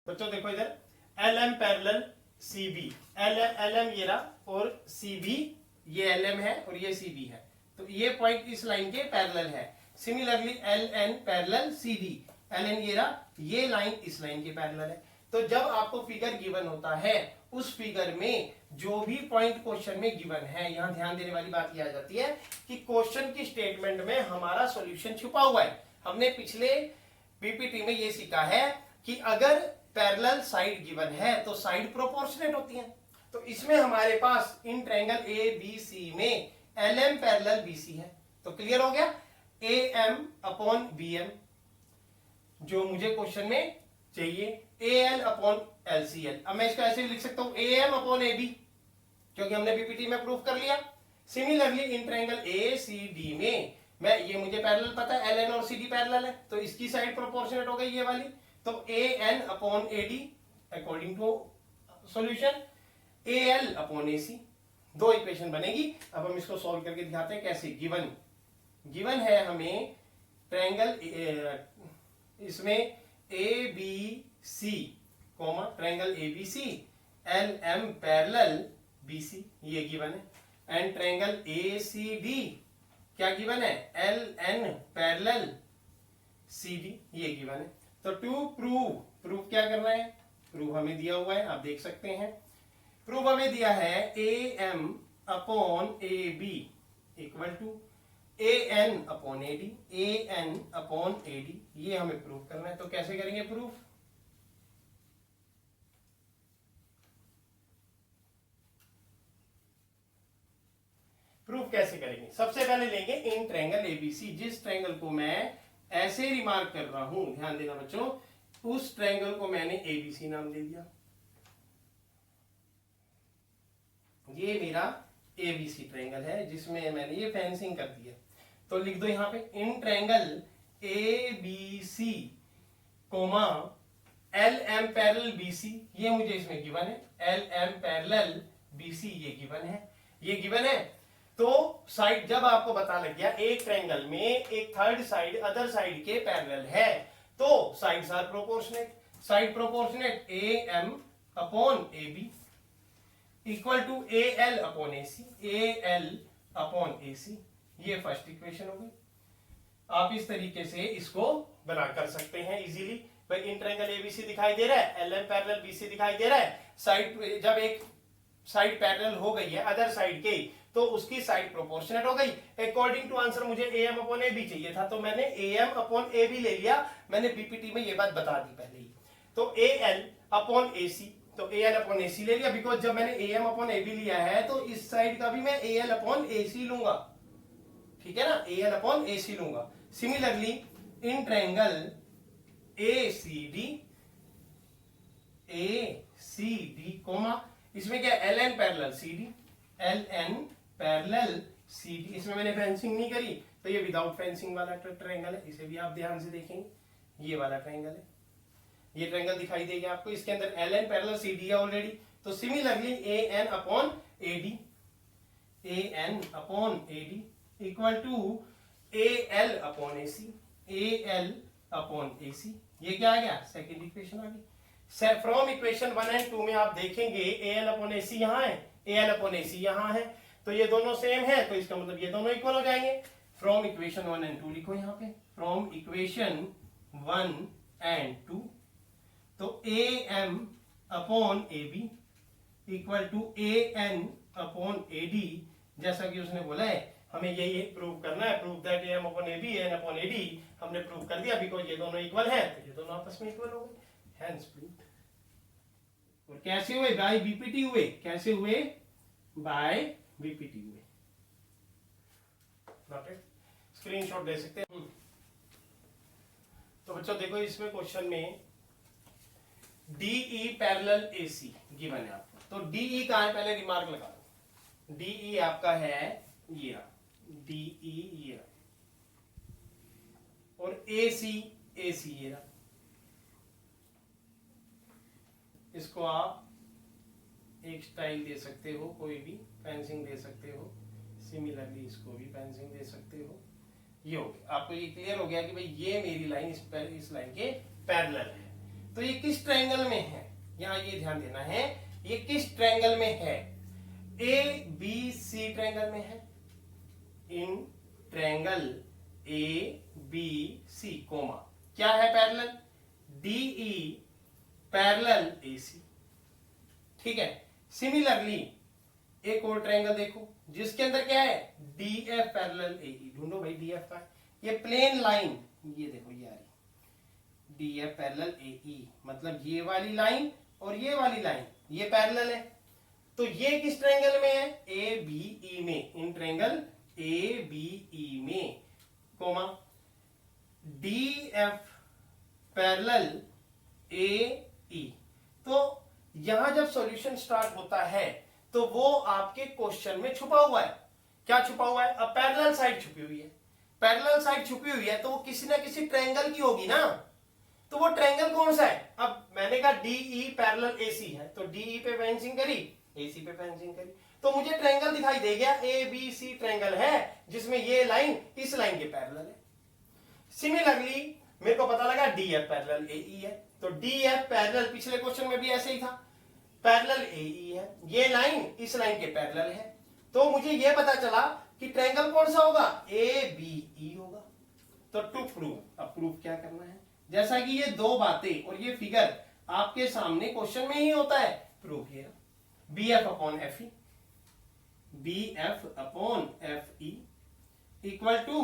बच्चों देखो इधर L M parallel C B, L M ये रहा और सी बी ये एल एम है और ये सी बी है, तो ये पॉइंट इस लाइन के पैरेलल है। Similarly L N parallel C D, L N ये रहा, ये लाइन इस लाइन के पैरेलल है। तो जब आपको फिगर गिवन होता है उस फिगर में जो भी पॉइंट क्वेश्चन में गिवन है, यहां ध्यान देने वाली बात यह आ जाती है कि क्वेश्चन की स्टेटमेंट में हमारा सॉल्यूशन छुपा हुआ है। हमने पिछले पीपीटी में ये सीखा है कि अगर पैरेलल साइड गिवन है तो साइड प्रोपोर्शनेट होती है। तो इसमें हमारे पास इन ट्रायंगल ए बी सी में L M parallel B C है, तो क्लियर हो गया। A M upon B M जो मुझे क्वेश्चन में चाहिए, A L upon L C L. अब मैं इसको ऐसे भी लिख सकता हूं A M upon A B, क्योंकि हमने पीपीटी में प्रूफ कर लिया। Similarly in triangle A C D में मैं ये मुझे पैरेलल पता है, एल एन और सी डी पैरेलल है, तो इसकी साइड प्रोपोर्शनेट हो गई ये वाली, तो A N upon A D according to solution A L upon A C, दो इक्वेशन बनेगी। अब हम इसको सॉल्व करके दिखाते हैं कैसे। गिवन है हमें ट्रायंगल इसमें A B C comma triangle A B C L M parallel B C, ये गिवन है। And triangle A C D क्या गिवन है, L N parallel C D, ये गिवन है। तो टू प्रूव क्या करना है, प्रूव हमें दिया हुआ है, आप देख सकते हैं। प्रूव हमें दिया है A M upon A B equal to A N upon A D, A N upon A D, ये हमें प्रूव करना है। तो कैसे करेंगे प्रूफ, प्रूफ कैसे करेंगे। सबसे पहले लेंगे इन ट्रायंगल एबीसी, जिस ट्रायंगल को मैं ऐसे रिमार्क कर रहा हूं, ध्यान देना बच्चों, उस ट्रायंगल को मैंने एबीसी नाम दे दिया। ये मेरा एबीसी ट्रायंगल है जिसमें मैंने ये फेंसिंग कर दिया। तो लिख दो यहां पे in triangle A B C comma L M parallel B C, ये मुझे इसमें गिवन है, L M parallel B C ये गिवन है, ये गिवन है। तो साइड जब आपको पता लग गया एक ट्रायंगल में एक थर्ड साइड अदर साइड के पैरेलल है, तो sides are proportionate, side proportionate A M upon A B equal to A L upon A C, A L upon A C, ये फर्स्ट इक्वेशन हो गई। आप इस तरीके से इसको बना कर सकते हैं इजीली। भाई इन ट्रायंगल एबीसी दिखाई दे रहा है, एल एम पैरेलल बीसी दिखाई दे रहा है, साइड जब एक साइड पैरेलल हो गई है अदर साइड के, तो उसकी साइड प्रोपोर्शनेट हो गई। अकॉर्डिंग टू आंसर मुझे A M upon A B चाहिए था, तो मैंने A M upon A B ले लिया। मैंने बीपीटी में ये बात बता दी पहले ही। तो ए एल अपॉन ए सी, तो ए एल अपॉन ए सी ले लिया, बिकॉज जब मैंने A M upon A B लिया है तो इस साइड का भी मैं ए एल अपॉन ए सी लूंगा, ठीक है ना, ए एल अपॉन ए सी लूंगा। Similarly in triangle A C D comma इसमें क्या L N parallel C D, L N parallel C D, इसमें मैंने फेंसिंग नहीं करी, तो ये विदाउट फेंसिंग वाला ट्रायंगल है, इसे भी आप ध्यान से देखेंगे, ये वाला ट्रायंगल है, ये ट्रायंगल दिखाई देगा आपको, इसके अंदर L N parallel C D है ऑलरेडी। तो similarly A N upon A D, A N upon A D equal to A L upon A C, A L upon A C, ये क्या आ गया, सेकेंड इक्वेशन आ गई। From equation 1 and 2 में आप देखेंगे ए एल अपॉन ए सी यहां है, ए एल अपॉन ए सी यहां है, तो ये दोनों सेम है, तो इसका मतलब ये दोनों इक्वल हो जाएंगे। फ्रॉम इक्वेशन 1 एंड 2 लिखो यहां पे, फ्रॉम इक्वेशन 1 एंड 2, तो A M upon A B equal to A N upon A D, जैसा कि उसने बोला है हमें यही प्रूव करना है, prove that A M upon A B N upon A D, हमने प्रूव कर दिया, बिकॉज ये दोनों इक्वल है, तो ये दोनों आपस में इक्वल हो गए, हेंस प्रूव्ड। और कैसे हुए, बाय बीपीटी हुए, कैसे हुए, बाय बीपीटी हुए। स्क्रीनशॉट दे सकते हैं। तो बच्चों देखो इसमें क्वेश्चन में डीई पैरेलल एसी गिवन है आपको, तो डीई कहां है पहले रिमार्क लगा दो। डीई आपका है ये रहा, डीई ये रहा, और एसी ये रहा। इसको आप एक स्टाइल दे सकते हो, कोई भी फेंसिंग दे सकते हो, सिमिलरली इसको भी फेंसिंग दे सकते हो। ये हो गया, आपको ये क्लियर हो गया कि भाई ये मेरी लाइन इस लाइन के पैरेलल है। तो ये किस ट्रायंगल में है, यहां ये ध्यान देना है, ये किस ट्रायंगल में है, ए बी सी ट्रायंगल में है, in triangle A B C comma क्या है पैरेलल, डीई पैरेलल एसी। ठीक है, सिमिलरली एक और ट्रायंगल देखो जिसके अंदर क्या है, डी एफ पैरेलल एई। ढूंढो भाई डी एफ का है, ये प्लेन लाइन, ये देखो ये आ रही डी एफ पैरेलल एई, मतलब ये वाली लाइन और ये वाली लाइन ये पैरेलल है। तो ये किस ट्रायंगल में है, ए बी ई में, इन ट्रायंगल ए बी ई में comma D F parallel A E. तो यहां जब सॉल्यूशन स्टार्ट होता है तो वो आपके क्वेश्चन में छुपा हुआ है। क्या छुपा हुआ है, अब पैरेलल साइड छुपी हुई है, पैरेलल साइड छुपी हुई है तो वो किसी ना किसी ट्रायंगल की होगी ना, तो वो ट्रायंगल कौन सा है, अब मैंने कहा डीई पैरेलल एसी है, तो डीई पे फेंसिंग करी, एसी पे फेंसिंग करी, तो मुझे ट्रायंगल दिखाई दे गया, ए बी सी ट्रायंगल है जिसमें ये लाइन इस लाइन के पैरेलल है। सिमिलरली मेरे को पता लगा डी एफ पैरेलल एई है, तो डी एफ पैरेलल, पिछले क्वेश्चन में भी ऐसे ही था, पैरेलल एई है, ये लाइन इस लाइन के पैरेलल है, तो मुझे ये पता चला कि ट्रायंगल कौन सा होगा, ए बी ई होगा। तो टू प्रूव, अब प्रूफ क्या करना है, जैसा कि ये दो बातें और ये फिगर आपके सामने क्वेश्चन में ही होता है, प्रूफ ये B F upon F E, B F upon F E equal to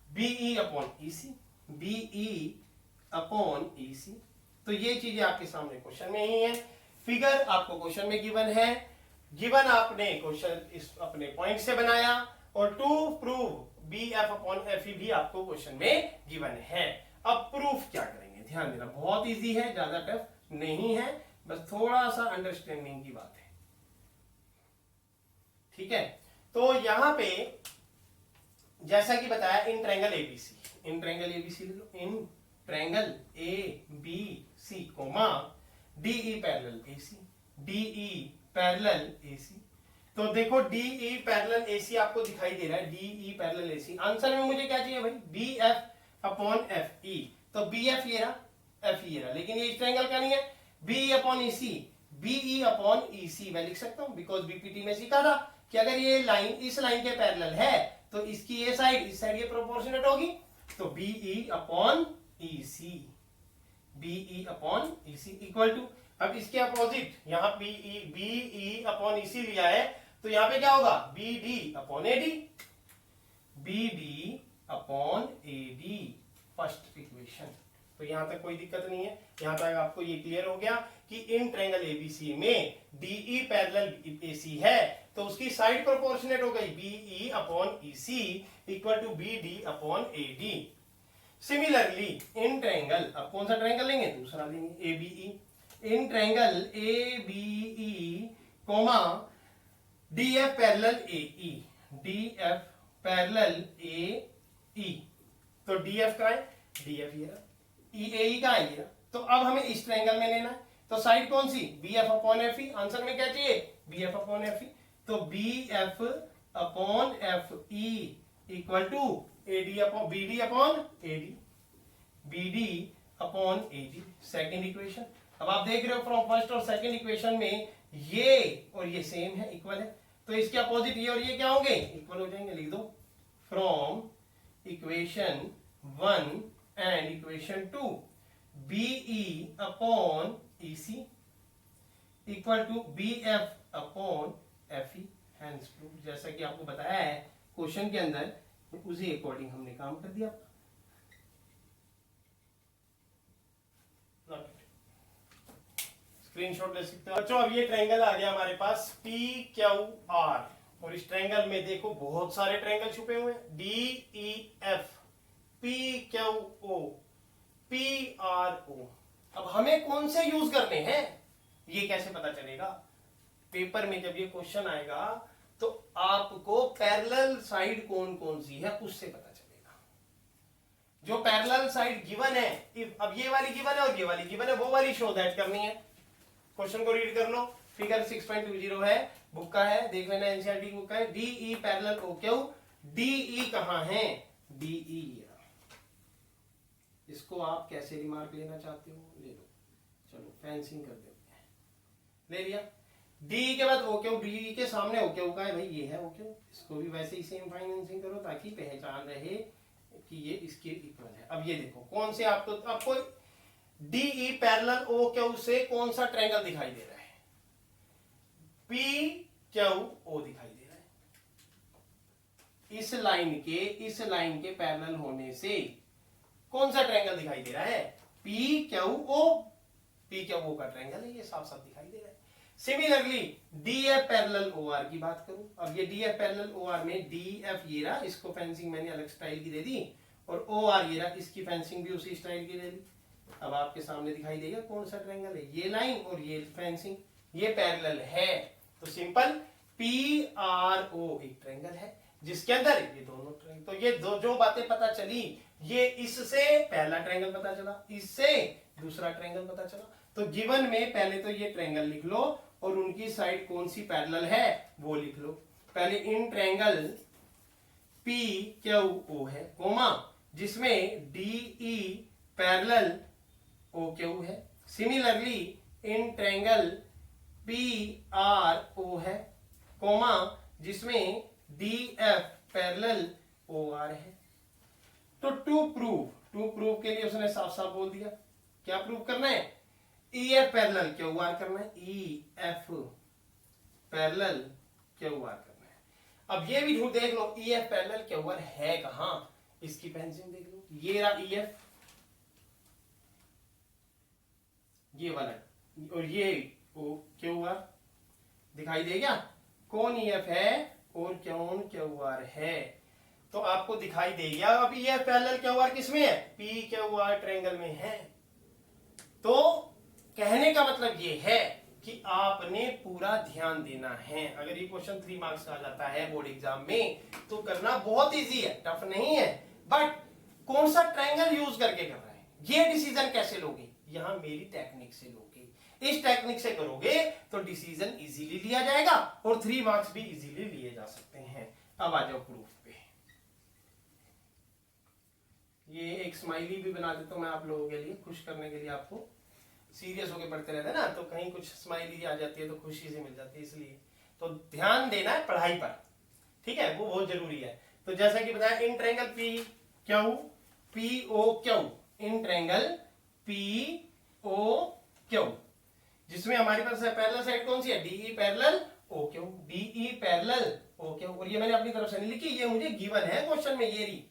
BE upon EC, BE upon EC. तो ये चीजें आपके सामने क्वेश्चन में ही है, फिगर आपको क्वेश्चन में गिवन है, गिवन आपने क्वेश्चन इस अपने पॉइंट से बनाया, और to prove B F upon F E भी आपको क्वेश्चन में गिवन है। अब प्रूफ क्या करेंगे, ध्यान देना, बहुत इजी है, ज्यादा टफ नहीं है, बस थोड़ा सा अंडरस्टैंडिंग की बात है। ठीक है, तो यहां पे जैसा कि बताया in triangle ABC, in triangle ABC ले लो, in triangle A B C comma DE parallel AC, DE parallel AC. तो देखो डीई पैरेलल एसी आपको दिखाई दे रहा है, डीई पैरेलल एसी। आंसर में मुझे क्या चाहिए भाई, B F upon F E, तो बी एफ ये रहा, एफ ये रहा, लेकिन ये इस ट्रायंगल का नहीं है, B upon E C, BE upon E C मैं लिख सकता हूं, बिकॉज बीपीटी में सीखा था कि अगर ये लाइन इस लाइन के पैरेलल है तो इसकी ये साइड इस साइड ये प्रोपोर्शनेट होगी, तो BE upon E C, BE upon E C equal to, अब इसके अपोजिट यहां बीई अपॉन ई सी लिया है, तो यहां पे क्या होगा, B D upon A D, B D upon A D, first equation. तो यहां तक कोई दिक्कत नहीं है, यहां तक आपको ये क्लियर हो गया कि इन ट्रायंगल एबीसी में डीई पैरेलल एसी है तो उसकी साइड प्रोपोर्शनेट हो गई, BE upon EC equal to B D upon A D. Similarly in triangle, अब कौन सा ट्रायंगल लेंगे, दूसरा लेंगे A BE, in triangle A BE comma D F parallel A E, D F parallel A E, तो D F का है, D F ये ई ए ई का है ये, तो अब हमें इस ट्रायंगल में लेना है, तो साइड कौन सी, B F upon F E, answer में क्या चाहिए, B F upon F E, तो B F upon F E equal to A D upon B D upon A D, B D upon A D, second equation. अब आप देख रहे हो from first और सेकेंड इक्वेशन में ये और ये सेम है, इक्वल है, तो इसके अपोजिट ये और ये क्या होंगे, इक्वल हो जाएंगे, लिख दो, from equation 1 and equation 2 BE upon EC equal to B F upon F E, hence proof. जैसा कि आपको बताया है क्वेश्चन के अंदर, उसी अकॉर्डिंग हमने काम कर दिया। स्क्रीनशॉट ले सकते हो बच्चों। अब ये ट्रायंगल आ गया हमारे पास पी क्यू आर, और इस ट्रायंगल में देखो बहुत सारे ट्रायंगल छुपे हुए हैं, D E F, P Q O, P R O. अब हमें कौन से यूज करने हैं ये कैसे पता चलेगा, पेपर में जब ये क्वेश्चन आएगा तो आपको पैरेलल साइड कौन कौन सी है उससे पता चलेगा। जो पैरेलल साइड गिवन है, अब ये वाली गिवन है और ये वाली गिवन है, वो वाली शो दैट करनी है। क्वेश्चन को रीड कर लो, फिगर 6.20 है, बुक का है, देख लेना, एनसीईआरटी बुक का है, DE parallel O Q, DE कहां है, डीई इसको आप कैसे रिमार्क लेना चाहते हो ले लो, चलो फेंसिंग कर देते हैं, ले लिया। डी के बाद ओ क्यू, डी के सामने ओ क्यू का है भाई, ये है ओ क्यू, इसको भी वैसे ही सेम फाइनेंसिंग करो ताकि पहचान रहे कि ये इसके इक्वल है। अब ये देखो कौन से आपको डीई पैरेलल ओ क्यू से कौन सा ट्रायंगल दिखाई दे रहा है, पी क्यू ओ दिखाई दे रहा है। इस लाइन के पैरेलल होने से कौन सा ट्रायंगल दिखाई दे रहा है, P Q O, P Q O का ट्रायंगल है, ये साफ साफ दिखाई दे रहा है। सिमिलरली डीएफ पैरेलल ओआर की बात करूं, अब ये डीएफ पैरेलल ओआर में डीएफ ये रहा, इसको फेंसिंग मैंने अलग स्टाइल की दे दी, और ओआर ये रहा, इसकी फेंसिंग भी उसी स्टाइल की दे दी। अब आपके सामने दिखाई देगा कौन सा ट्रायंगल है, ये लाइन और ये फेंसिंग, ये पैरेलल है, तो सिंपल पी आर ओ एक ट्रायंगल है जिसके अंदर ये दोनों ट्रायंगल, तो ये जो बातें पता चली, ये इससे पहला ट्रायंगल पता चला, इससे दूसरा ट्रायंगल पता चला। तो गिवन में पहले तो ये ट्रायंगल लिख लो और उनकी साइड कौन सी पैरेलल है वो लिख लो। पहले in triangle P Q O है, कोमा जिसमें डीई पैरेलल ओ क्यू है। Similarly in triangle P R O है, कोमा जिसमें D F parallel O R है। तो टू प्रूव के लिए उसने साफ साफ बोल दिया, क्या प्रूव करना है, E F parallel Q R करना है, E F parallel Q R करना है। अब ये भी झूठ देख लो, E F parallel Q R है कहां, इसकी फेंसिंग देख लो, ये रहा ई एफ, ये वाला, और ये ओ क्यू आर दिखाई दे गया, कौन ई एफ है और कौन क्यू आर है, तो आपको दिखाई दे गया। अब ये पैरेलल क्यू आर किसमें है, पी क्यू आर ट्रायंगल में है। तो कहने का मतलब ये है कि आपने पूरा ध्यान देना है। अगर ये क्वेश्चन 3 मार्क्स का आ जाता है बोर्ड एग्जाम में तो करना बहुत इजी है, टफ नहीं है, बट कौन सा ट्रायंगल यूज करके कर रहा है, ये डिसीजन कैसे लोगे, यहां मेरी टेक्निक से लोगे। इस टेक्निक से करोगे तो डिसीजन इजीली लिया जाएगा और 3 मार्क्स भी इजीली लिए जा सकते हैं। अब आ जाओ प्रूफ पे, ये एक स्माइली भी बना देता हूं मैं आप लोगों के लिए, खुश करने के लिए। आपको सीरियस होके पढ़ते रहते हैं ना, तो कहीं कुछ स्माइली आ जाती है तो खुशी से मिल जाती है, इसलिए तो ध्यान देना है पढ़ाई पर, ठीक है, वो बहुत जरूरी है। तो जैसा कि बताया, in triangle P Q P O Q, in triangle P O Q जिसमें हमारे पास पैरेलल साइड कौन सी है, DE parallel O Q, DE parallel O Q, और ये मैंने अपनी तरफ से नहीं लिखी, ये मुझे गिवन है क्वेश्चन में, ये रही,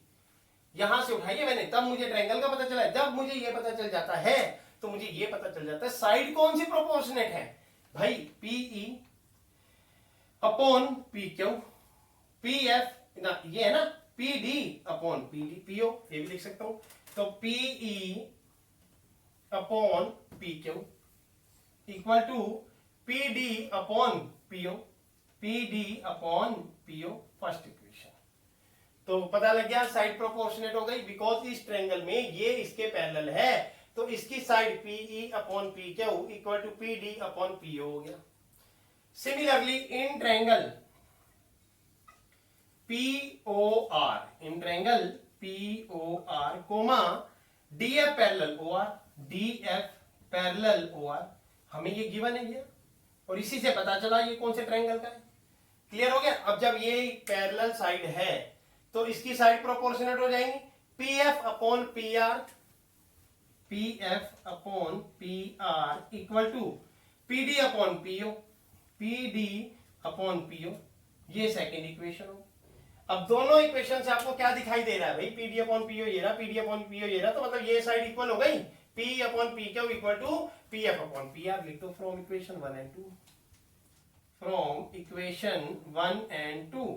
यहां से उठाइए मैंने, तब मुझे ट्रायंगल का पता चला। जब मुझे ये पता चल जाता है तो मुझे ये पता चल जाता है साइड कौन सी प्रोपोर्शनेट है भाई, PE upon P Q, P F ना, ये है ना P D upon P D, PO ये भी लिख सकता हूं, तो PE upon P Q equal to P D upon PO, P D upon PO, first equation. तो पता लग गया साइड प्रोपोर्शनेट हो गई, बिकॉज इस ट्रायंगल में ये इसके पैरेलल है, तो इसकी side PE upon P Q equal to P D upon PO हो गया। Similarly in triangle P O R, in triangle P O R comma DF parallel O R, DF parallel O R, हमें ये given है ये, और इसी से पता चला ये कौन से ट्रायंगल का है। क्लियर हो गया। अब जब ये पैरेलल साइड है तो इसकी साइड प्रोपोर्शनेट हो जाएंगी, P F upon P R, P F upon P R equal to P D upon PO, P D upon PO, ये सेकेंड इक्वेशन हो। अब दोनों इक्वेशन से आपको क्या दिखाई दे रहा है भाई, पी डी अपॉन पीओ ये रहा, पी डी अपॉन पीओ ये रहा, तो मतलब ये साइड इक्वल हो गई, P upon P Q equal to P F upon P R. लिख दो from equation 1 and 2, from equation 1 and 2।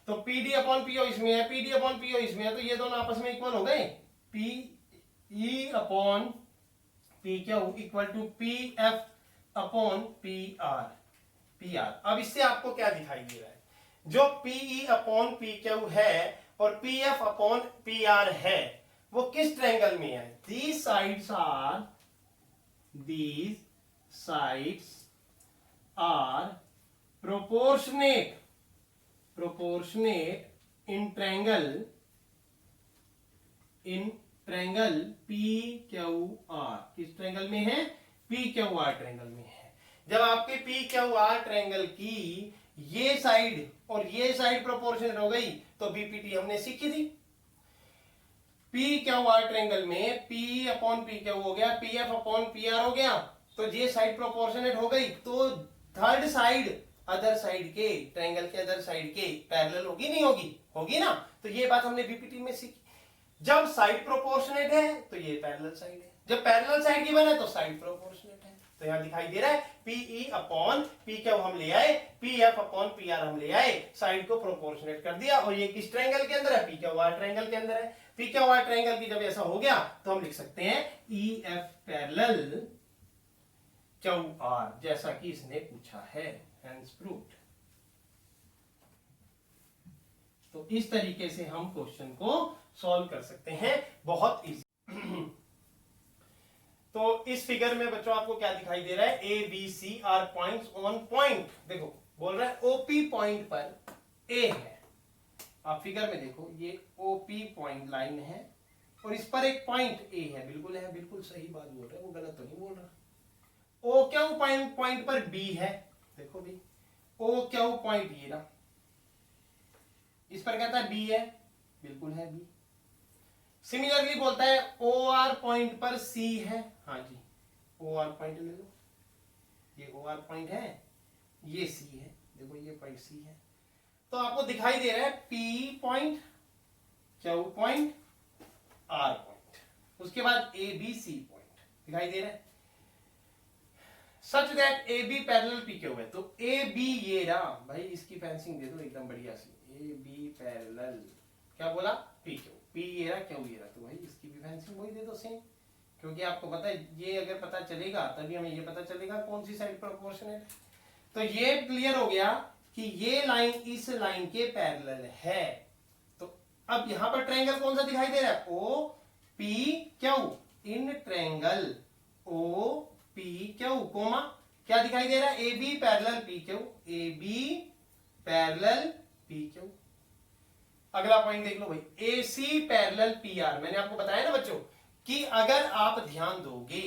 तो पी डी अपॉन पीओ इसमें है, पी डी अपॉन पीओ इसमें है, तो ये दोनों आपस में इक्वल हो गए, P E upon P Q equal to P F upon P R, P R. अब इससे आपको क्या दिखाई दे रहा है, जो पीई अपॉन पी क्यू है और P F upon P R है वो किस ट्रायंगल में है, these sides are proportionate in triangle P Q R किस ट्रायंगल में है? पी क्यू आर ट्रायंगल में है। जब आपके पी क्यू आर ट्रायंगल की ये साइड और ये साइड प्रोपोर्शनल हो गई तो बीपीटी हमने सीखी थी। पी क्यू आर ट्रायंगल में पी अपॉन पी क्यू हो गया, P F upon P are हो गया, तो ये साइड प्रोपोर्शनेट हो गई, तो थर्ड साइड अदर साइड के ट्रायंगल के अदर साइड के पैरेलल होगी नहीं होगी? होगी ना। तो ये बात हमने बीपीटी में सीखी। जब साइड प्रोपोर्शनेट है तो ये पैरेलल साइड है, जब पैरेलल साइड गिवन है तो साइड प्रोपोर्शनेट है। तो यहां दिखाई दे रहा है पीई अपॉन पी क्यू हम ले आए, P F upon P are हम ले आए, साइड को प्रोपोर्शनेट कर दिया। और ये किस ट्रायंगल के अंदर है? पी क्यू आर ट्रायंगल के अंदर है। पी क्यू आर ट्रायंगल की जब ऐसा हो गया तो हम लिख सकते हैं ई एफ पैरेलल क्यू आर, जैसा कि इसने पूछा है, हेंस प्रूव्ड। तो इस तरीके से हम क्वेश्चन को सॉल्व कर सकते हैं, बहुत इजी। तो इस फिगर में बच्चों आपको क्या दिखाई दे रहा है? A B C R points on point. देखो बोल रहा है ओपी पॉइंट पर ए है। आप फिगर में देखो, ये ओपी पॉइंट लाइन है और इस पर एक पॉइंट ए है। बिल्कुल है, बिल्कुल सही बात बोल रहा है, वो गलत तो नहीं बोल रहा। ओ क्यू पॉइंट पर बी है। देखो भी ओ क्यू पॉइंट ये रहा, इस पर कहता है बी है, बिल्कुल है बी। सिमिलरली बोलता है ओ आर पॉइंट पर सी है। हाँ जी, ओ आर पॉइंट ले लो, ये ओ आर पॉइंट है, ये सी है, देखो ये पॉइंट सी है। तो आपको दिखाई दे रहा है P point, Q point, R point, उसके बाद ए बी सी पॉइंट दिखाई दे रहा है। Such that A B parallel P Q है। तो ए बी ये रहा भाई, इसकी फेंसिंग दे दो एकदम बढ़िया सी। ए बी पैरेलल क्या बोला? पी क्यू, पी ये रहा, क्यू ये रहा, तो भाई इसकी भी फेंसिंग वही दे दो सेम। क्योंकि आपको पता है ये अगर पता चलेगा तभी हमें ये पता चलेगा कौन सी साइड प्रोपोर्शनेट है। तो ये क्लियर हो गया कि ये लाइन इस लाइन के पैरेलल है। तो अब यहां पर ट्रायंगल कौन सा दिखाई दे रहा है? O P Q. In triangle O P Q comma क्या दिखाई दे रहा है? A B parallel P Q, A B parallel P Q. अगला पॉइंट देख लो भाई, A C parallel P R. मैंने आपको बताया ना बच्चों कि अगर आप ध्यान दोगे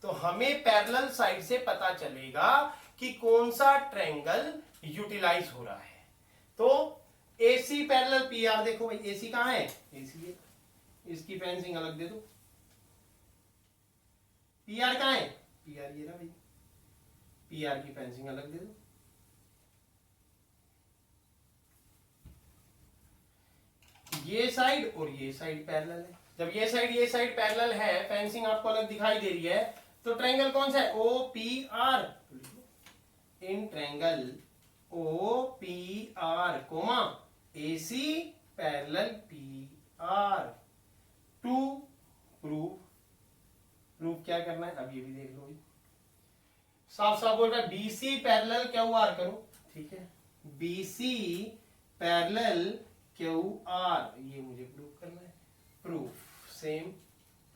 तो हमें पैरेलल साइड से पता चलेगा कि कौन सा ट्रायंगल यूटिलाइज हो रहा है। तो ए सी पैरेलल पी आर, देखो भाई ए सी कहां है? ए सी, इसकी फेंसिंग अलग दे दो। पी आर कहां है? पी आर ये रहा भाई, पी आर की फेंसिंग अलग दे दो। ये साइड और ये साइड पैरेलल है। जब ये साइड पैरेलल है, फेंसिंग आपको अलग दिखाई दे रही है, तो ट्रायंगल कौन सा है? O P R. In triangle O P R comma A C parallel P R to proof क्या करना है? अब ये भी देख लो, साफ साफ बोल रहा है B C parallel Q R करो। ठीक है, B C parallel Q R, ये मुझे प्रूफ करना है। प्रूफ सेम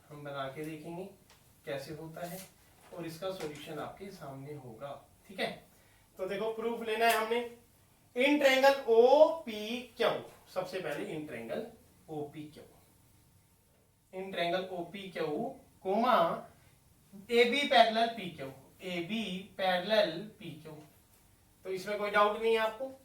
हम बना के देखेंगे कैसे होता है और इसका सॉल्यूशन आपके सामने होगा। ठीक है, तो देखो प्रूफ लेना है हमने। In triangle O P Q, सबसे पहले in triangle O P Q, in triangle O P Q comma A B parallel P Q, A B parallel P Q. तो इसमें कोई डाउट नहीं है आपको।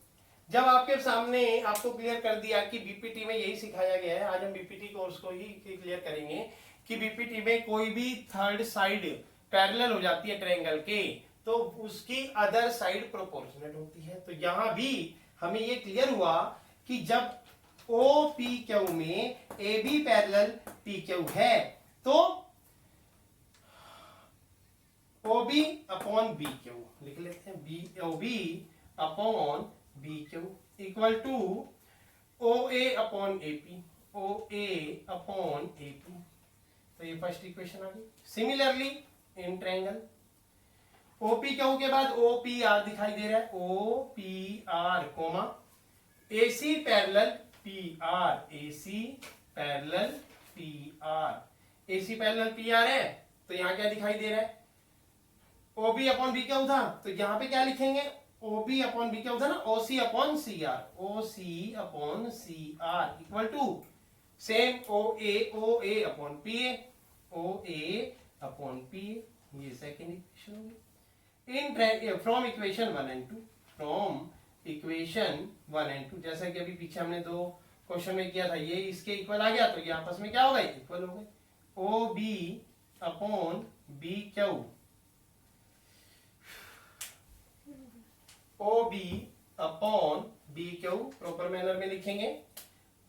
जब आपके सामने आपको क्लियर कर दिया कि बीपीटी में यही सिखाया गया है, आज हम बीपीटी कोर्स को ही क्लियर करेंगे कि बीपीटी में कोई भी थर्ड साइड पैरेलल हो जाती है ट्रायंगल के, तो उसकी अदर साइड प्रोपोर्शनेट होती है। तो यहां भी हमें ये क्लियर हुआ कि जब ओ पी क्यू में A B parallel P Q है तो O B upon B Q लिख लेते हैं, B O B upon B Q equal to O A upon A P, O A upon A P. तो ये फर्स्ट इक्वेशन आ गई। Similarly in triangle OP Q के बाद ओ पी आर दिखाई दे रहा है, O P R comma A C parallel P R, A C parallel P R, A C parallel P R है। तो यहां क्या दिखाई दे रहा है? O B upon B Q था, तो यहां पे क्या लिखेंगे? O B upon B Q था ना, O C upon C R, O C upon C R equal to same O A upon P A, O A upon P A, ये second equation होगी। In from equation 1 and 2, from equation 1 and 2, जैसा कि अभी पीछे हमने दो question में किया था, ये इसके इक्वल आ गया तो ये आपस में क्या हो गए, इक्वल हो गए। O B upon B Q, O B upon B Q proper manner में लिखेंगे,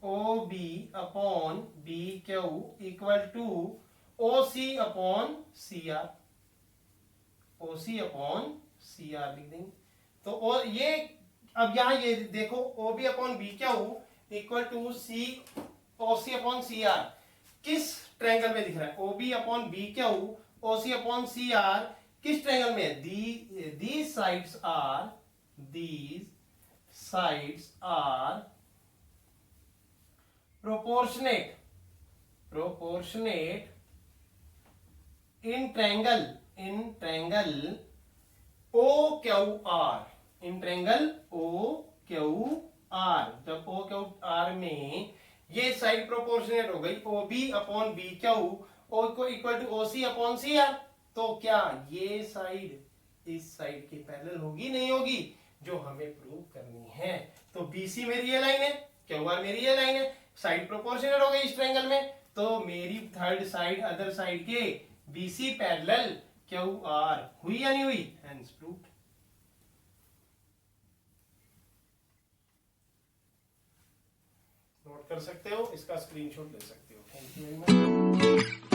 O B upon B Q equal to O C upon C R, O C upon C R लिख देंगे। तो ये अब यहां ये देखो O B upon B Q equal to C O C upon C R किस ट्रायंगल में दिख रहा है, O B upon B Q O C upon C R किस ट्रायंगल में है, these sides are proportionate in triangle OQR, in triangle OQR, जब OQR में ये साइड प्रोपोर्शनेट हो गई, O B upon B Q O को equal to O C upon C R, तो क्या ये साइड इस साइड के पैरेलल होगी, नहीं होगी, जो हमें प्रूव करनी है। तो बीसी मेरी ये लाइन है, क्यूआर मेरी ये लाइन है, साइड प्रोपोर्शनल हो गई इस ट्रायंगल में, तो मेरी थर्ड साइड अदर साइड के बीसी पैरेलल क्यूआर हुई या नहीं हुई, हेंस प्रूव्ड। नोट कर सकते हो, इसका स्क्रीनशॉट ले सकते हो। Thank you very much.